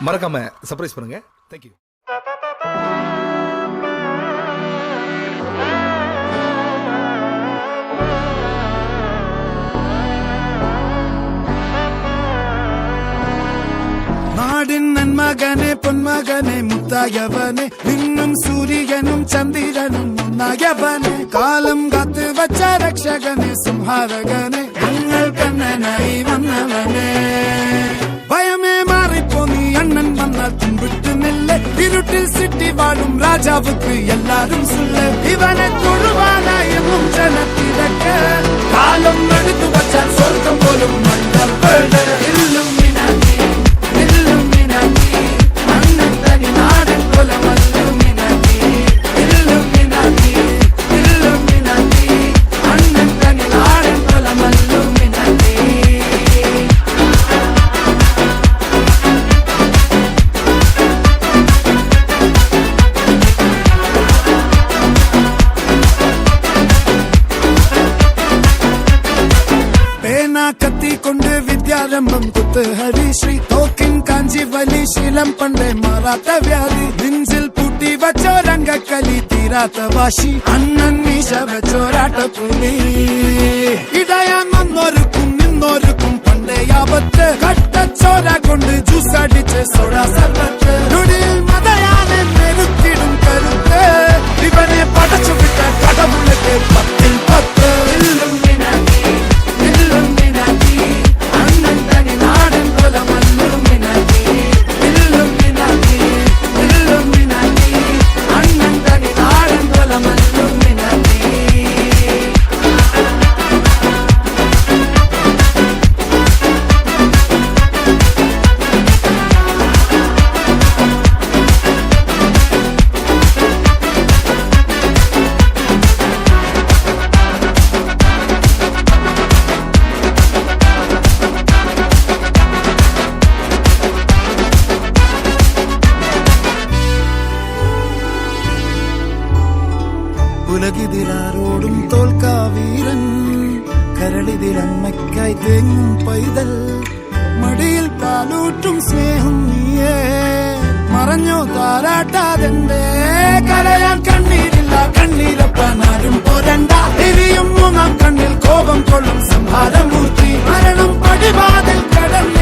மறக்காம சர்ப்ரைஸ் பண்ணுங்க. தேங்க்யூ. நாடின் நன்மகனே பொன்மகனே முத்தாயவனே இன்னும் சூரியனும் சந்திரனும் ஒன்னாயவனே காலம் காத்து வச்ச ரக்ஷகனே சிம்ஹாரகனே எங்கள் கண்ணனாய் வந்தவனே பயமே மாறிப்போ நீ அண்ணன் வந்தால் தும்பிட்டு நில்ல இருட்டில் சிட்டி வாழும் ராஜாவுக்கு எல்லாரும் சொல்ல இவனை தொழுவானா என்னும் ஜனத்திறக்க காலம் எடுத்து வச்சால் சொர்க்கம் போலும் மன்னர் இல்லும் கத்தி கொண்டு வித்யாரம்பம் குத்து ஹரிஸ்ரீ தோக்கின் காஞ்சி வலி சீலம் பண்டை மாறாத்த வியாதி நெஞ்சில் பூட்டி வச்சோ ரங்க கலி தீராத்த வாஷி அண்ணன் மீச வச்சோராட்ட புலி இடையான் வந்தோருக்கும் நின்னோருக்கும் பண்டை ஆபத்து கட்ட சோரா கொண்டு ஜூஸ் அடிச்சு சோடா சர்வத்து நொடியில் மதையான நெருக்கிடும் கருத்து இவனே படைச்சு விட்ட கடவுளுக்கு 10 இல்லும் ഉലകിതിലാരോടും തോൽക്കാവീരൻ കരളിതിലമ്മയ്ക്കായി തേങ്ങും പൈതൽ മടിയിൽ പാലൂട്ടും സ്നേഹം നീയേ മറഞ്ഞോ താരാട്ടാതെന്റെ കരയാൻ കണ്ണീരില്ല കണ്ണീരപ്പാനാരും പോരണ്ട എരിയും മൂന്നാം കണ്ണിൽ കോപം കൊള്ളും സംഹാരമൂർത്തി മരണം പടിവാതിൽ കടന്നു